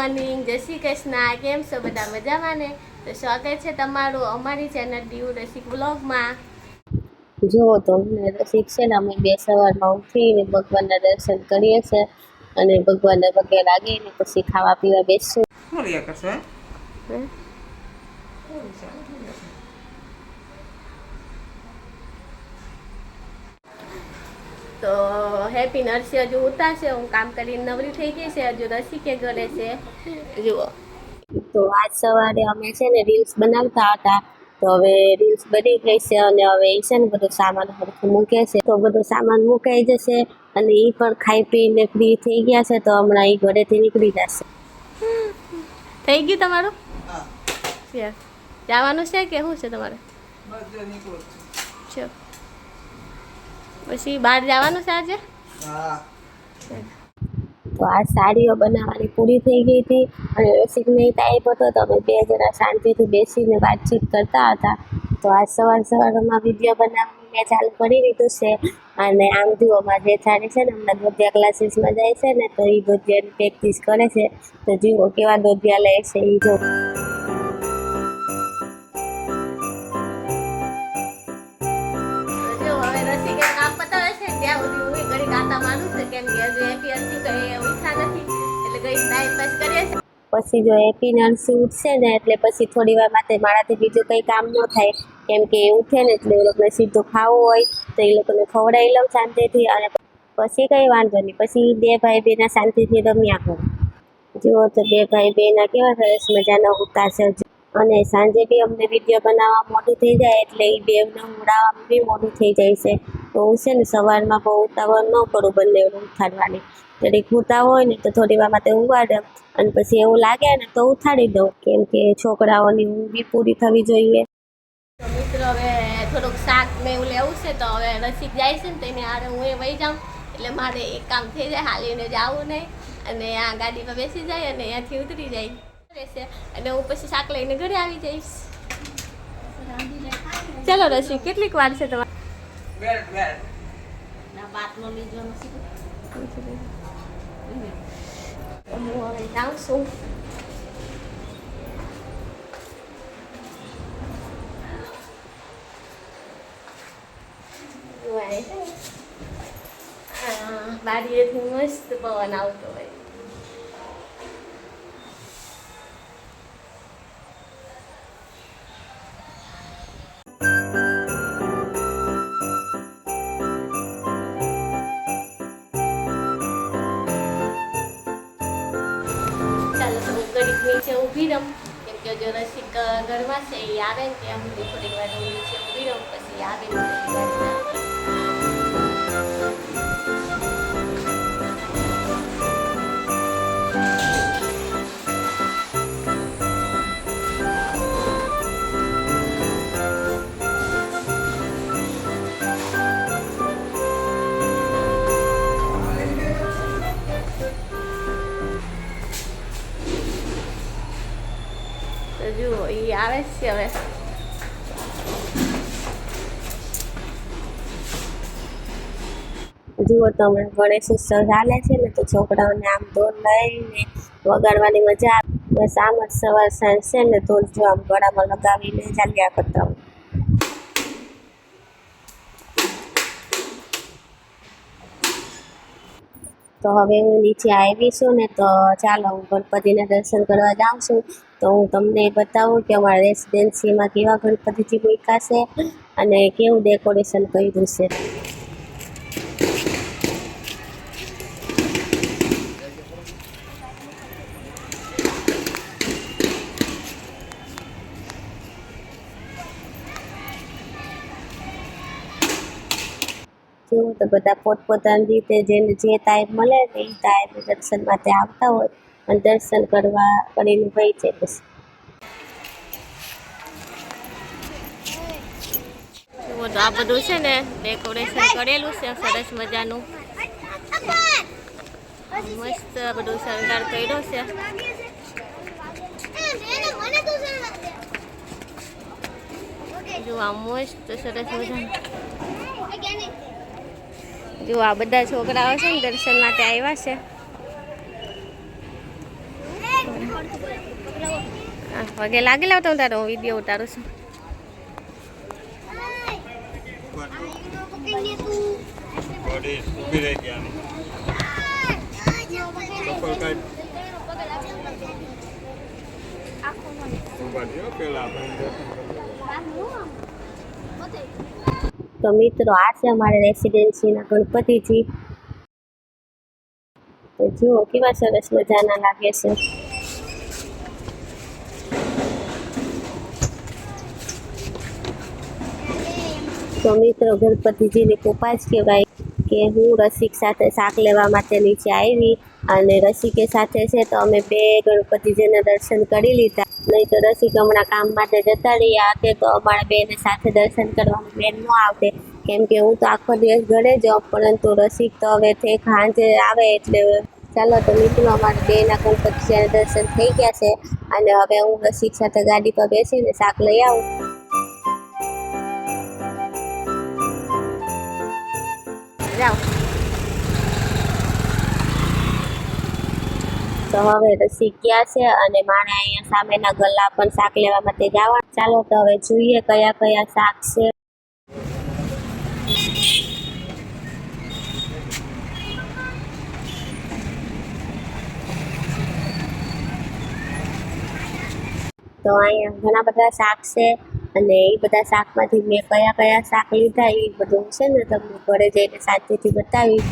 Morning, જય શ્રી કૃષ્ણ. કેમ છો બધા? મજામાં ને? તો સ્વાગત છે તમારું અમારી ચેનલ ડીયુ રસિક વ્લોગમાં. જો તો રસિક છે ને, અમે બે સવારમાં ઉઠીને ભગવાનના દર્શન કરીએ છીએ અને ભગવાનને પગે લાગીને પછી ખાવા પીવા બેસશું. તો હેપી નર્સી હજુ ઉતારશે. હું કામ કરીને નવરી થઈ ગઈ છે. હજુ રસિકે ઘરે છે. જુઓ તો આજ સવારે અમે છે ને રીલ્સ બનાવતા હતા, તો હવે રીલ્સ બની ગઈ છે અને હવે એ છે ને બધો સામાન હરખું મૂકે છે. તો બધો સામાન મુકાઈ જશે અને એ પણ ખાઈ પીને ફ્રી થઈ ગયા છે. તો હમણાં એ ઘરેથી નીકળી જશે. થઈ ગયું તમારું? જવાનું છે કે શું છે તમારે? પછી બહાર જવાનું છે આજે? તો આ સાડીઓ બનાવવાની પૂરી થઈ ગઈ હતી અને રસિકને ટાઈપ હતો, તો અમે બે જણા શાંતિથી બેસીને વાતચીત કરતા હતા. તો આ સવારમાં વિડીયો બનાવવાનું મેં ચાલુ કરી દીધું છે. અને આમ જુઓ, મારા જેઠાણી છે ને હમણાં દોઢિયા ક્લાસીસમાં જાય છે ને, તો એ દોઢિયાની પ્રેક્ટિસ કરે છે. તો જુઓ કેવા દોઢિયા લે છે એ જો. પછી જો હેપી નર્સી ઉઠશે ને એટલે પછી થોડી વાર માટે મારાથી બીજું કંઈ કામ ન થાય, કેમ કે એ ઉઠે ને એટલે એ લોકોને સીધું ખાવું હોય તો એ લોકોને ખવડાવી લઉં શાંતિથી, અને પછી કંઈ વાંધો નહીં. પછી બે ભાઈ બેના શાંતિથી રમ્યા કરો. જુઓ તો બે ભાઈ બેના કેવા સરસ મજાના ઉતારશે. અને સાંજે બી અમને વિડીયો બનાવવા મોડું થઈ જાય એટલે એ બેવને ઉડાવવામાં બી મોડું થઈ જાય છે. તો હું છે ને સવારમાં બહુ ઉતાવળ ન કરું બંને ઉઠાડવાની. જરીક ઉતાવળ હોય ને તો થોડી વાર માટે ઊંઘવા અને પછી એવું લાગે ને તો ઉઠાડી દઉં, કેમ કે છોકરાઓની ઊંઘ બી પૂરી થવી જોઈએ. તો મિત્રો, હવે થોડુંક શાક ને એવું લેવું છે, તો હવે રસિક જાય છે ને તો એને હારે હું એ વહી જાઉં એટલે મારે એક કામ થઈ જાય, હાલીને જવું નહીં. અને આ ગાડીમાં બેસી જાય અને અહીંયાથી ઉતરી જાય રહેશે અને હું પછી શાક લઈને ઘરે આવી જઈશ. ચાલો રસિક, કેટલીક વાર છે તમારે? હું હવે જાઉં છું. બારીએથી મસ્ત પવન આવતો હોય. ચાલો તો હું ઘડીક નીચે ઊભી રહું, કેમ કે જો રસિક ઘરમાં છે એ આવે ને ત્યાં સુધી થોડીક વાર હું નીચે ઊભી રહું, પછી આવે ને તો જુઓ એ આવે છે હવે. જુઓ તમે, ગણેશ ઉત્સવ ચાલે છે ને, તો છોકરાઓને આમ ઢોલ લઈને વગાડવાની મજા આવે. બસ આમ જ સવાર સાંજ છે ને ઢોલ જો આમ ગળામાં લગાવીને ચાલ્યા કરતા હોય. તો હવે હું નીચે આવી છું ને, તો ચાલો હું ગણપતિના દર્શન કરવા જાઉં છું. તો હું તમને બતાવું કે અમારા રેસિડેન્સીમાં કેવા ગણપતિજી મૂક્યા છે અને કેવું ડેકોરેશન કર્યું છે. તો બધા પોતપોતાની રીતે જેને જે ટાઈમ મળે ને એ ટાઈમે દર્શન માટે આવતા હોય અને દર્શન કરીને વહી જાય. પછી તો આ બધું છે ને ડેકોરેશન કરેલું છે સરસ મજાનું. મસ્ત બધું શણગાર કર્યો છે. જો આ મસ્ત સરસ મજાનું. જો આ બધા છોકરાઓ છે ને દર્શન માટે આવ્યા છે. પગે લાગી લાવ તો તારો વિડીયો ઉતારું છું. તો મિત્રો આ છે અમારે રેસિડેન્સીના ગણપતિજી. તો જુઓ કેવા સરસ મજાના લાગે છે. તો મિત્રો ગણપતિજીની કૃપા જ કહેવાય કે હું રસિક સાથે શાક લેવા માટે નીચે આવી અને રસિકે સાથે છે તો અમે બે ગણપતિજીના દર્શન કરી લીધા. નહીં તો રસિક હમણાં કામ માટે જતા રહ્યા તે તો અમારા બેને સાથે દર્શન કરવાનું મેળ ન આવતે, કેમ કે હું તો આખો દિવસ ઘરે જ હોઉં, પરંતુ રસિક તો હવે તે સાંજે આવે એટલે ચાલો. તો મિત્રો અમારા બેના ગણપતિજીના દર્શન થઈ ગયા છે અને હવે હું રસિક સાથે ગાડી પર બેસીને શાક લઈ આવું. જાઓ. તો હવે રસિક ગયા છે અને માણે અહીંયા સામેના ગલ્લા પણ શાક લેવા માટે જવા. ચાલો તો હવે જોઈએ કયા કયા શાક છે. તો અહીંયા ઘણા બધા શાક છે અને એ બધા શાકમાંથી મેં કયા કયા શાક લીધા એ બધું છે ને તમને ઘરે જઈને શાંતિથી બતાવી.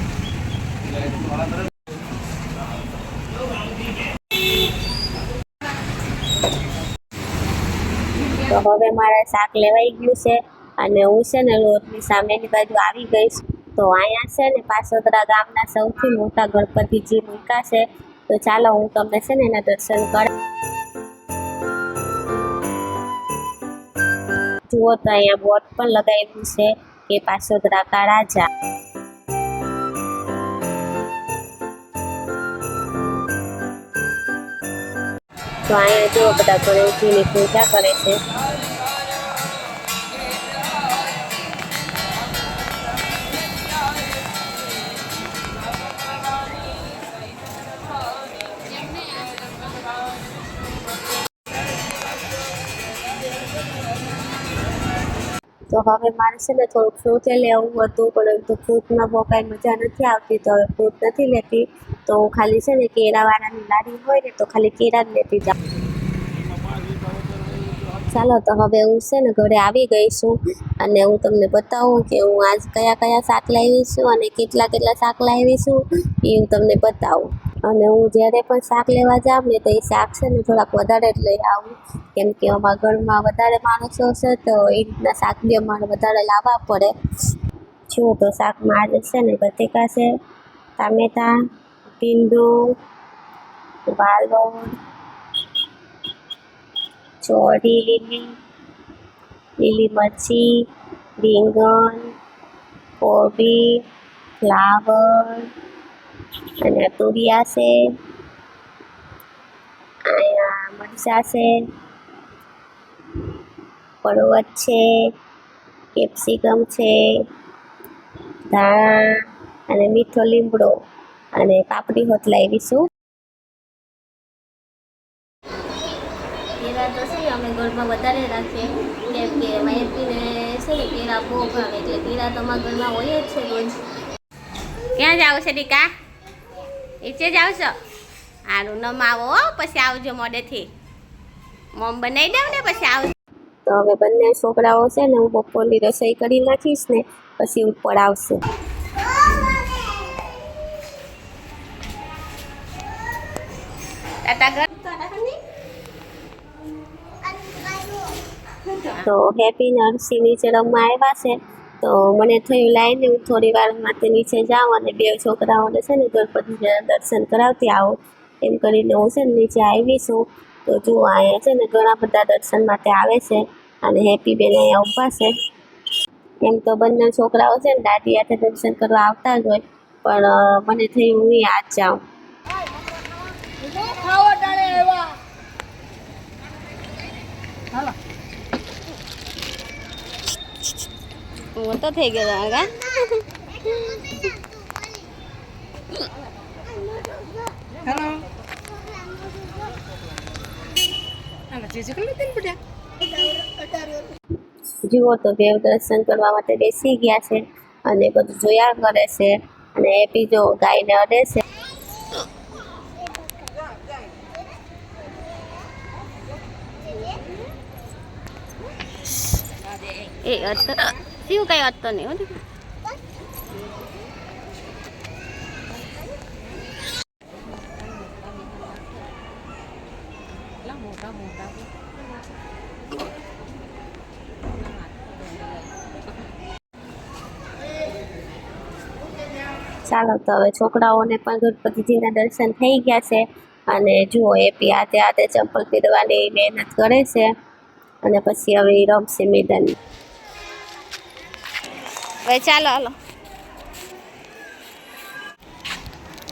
તો હવે મારે શાક લેવાઈ ગયું છે અને હું છે ને રોડની સામેની બાજુ આવી ગઈ છું. તો અહીંયા છે ને પાસોદરા ગામના સૌથી મોટા ગણપતિજી મૂક્યા છે. તો ચાલો હું તમને છે ને એના દર્શન કરાવું. જુઓ તો અહીંયા બોર્ડ પણ લગાવ્યું છે કે પાસોદરા કા રાજા. તો અહીંયા જુઓ બધા ગણેશજીની પૂજા કરે છે. તો હવે મારે છે ને થોડુંક ફ્રૂટ લેવું હતું, પરંતુ ફ્રૂટમાં બહુ કાંઈ મજા નથી આવતી, તો હવે ફ્રૂટ નથી લેતી. તો હું ખાલી છે ને કેળાવાળાની લારી હોય ને તો ખાલી કેળા જ લેતી જાઉં. ચાલો તો હવે હું છે ને ઘરે આવી ગઈ છું અને હું તમને બતાવું કે હું આજ કયા કયા શાક લાવી છું અને કેટલા કેટલા શાક લાવી છું એ હું તમને બતાવું. અને હું જ્યારે પણ શાક લેવા જાઉં ને તો એ શાક છે ને થોડાક વધારે જ લઈ આવું, કેમ કે અમારા ઘરમાં વધારે માણસો છે તો એ રીતના શાક બી અમારે વધારે લાવવા પડે. શું તો શાકમાં આજે છે ને બટેકા છે, ટામેટાં, ભીંડું, વાલોળ, ચોળી લીલી મરચી, રીંગણ, કોબી, ફ્લાવર અને તુરિયા છે. અહીંયા મરચાં છે, પરોવત છે, કેપ્સિકમ છે, ધાણા અને મીઠો લીમડો અને પાપડી હોત લાવીશું. કેળા તો છે ને અમે ઘરમાં વધારે રાખીએ, કેમ કે માહિતીને છે ને કેળા બહુ ભાવે, એટલે કેળા તો અમારા ઘરમાં હોય જ છે રોજ. ક્યાં જાવ છે ટીકા? નીચે જાવ છો? સારું નમ આવો પછી આવજો મોડેથી. મમ બનાવી દઉં ને પછી આવજો. તો હવે બંને છોકરાઓ છે ને હું બપોરની રસોઈ કરી નાખીશ ને પછી ઉપર આવશે. તો હેપી નર્સી નીચે રમવા આવ્યા છે. તો મને થયું લાઈને હું થોડી વાર માટે નીચે જાઉં અને બે છોકરાઓને છે ને ગણપતિજીના દર્શન કરાવતી આવું, એમ કરીને હું છે ને નીચે આવી છું. તો જુઓ અહીંયા છે ને ઘણા બધા દર્શન માટે આવે છે અને હેપી બેન અહીંયા ઊભા છે. એમ તો બંને છોકરાઓ છે ને દાદી હાથે દર્શન કરવા આવતા જ હોય, પણ મને થયું હું આજ જાઉં. મોટો થઈ ગયો કા. જુઓ તો દેવ દર્શન કરવા માટે બેસી ગયા છે અને બધું જોયા કરે છે અને એપી જો ગાયને અડે છે. એ અડતો શિવ કઈ અડતો નહીં હો દીકરા. ચાલો તો હવે છોકરાઓને પણ ગણપતિજીના દર્શન થઈ ગયા છે અને જુઓ એપી હાથે હાથે ચંપલ પહેરવાની મહેનત કરે છે અને પછી હવે એ રમશે મેદાન. હવે ચાલો હાલો.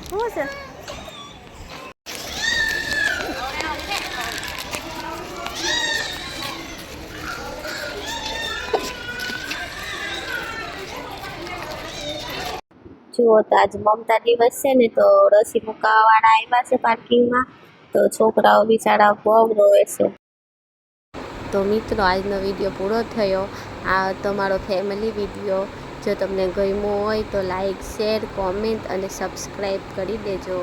શું છે? જુઓ તો આજ મમતા દિવસ છે ને તો રસી મુકાવાવાળા આવ્યા છે પાર્કિંગમાં તો છોકરાઓ બિચારા બહુ રોવે છે. તો મિત્રો આજનો વિડીયો પૂરો થયો. આ તમારો ફેમિલી વિડીયો જો તમને ગમ્યો હોય તો લાઈક શેર કોમેન્ટ અને સબસ્ક્રાઈબ કરી દેજો.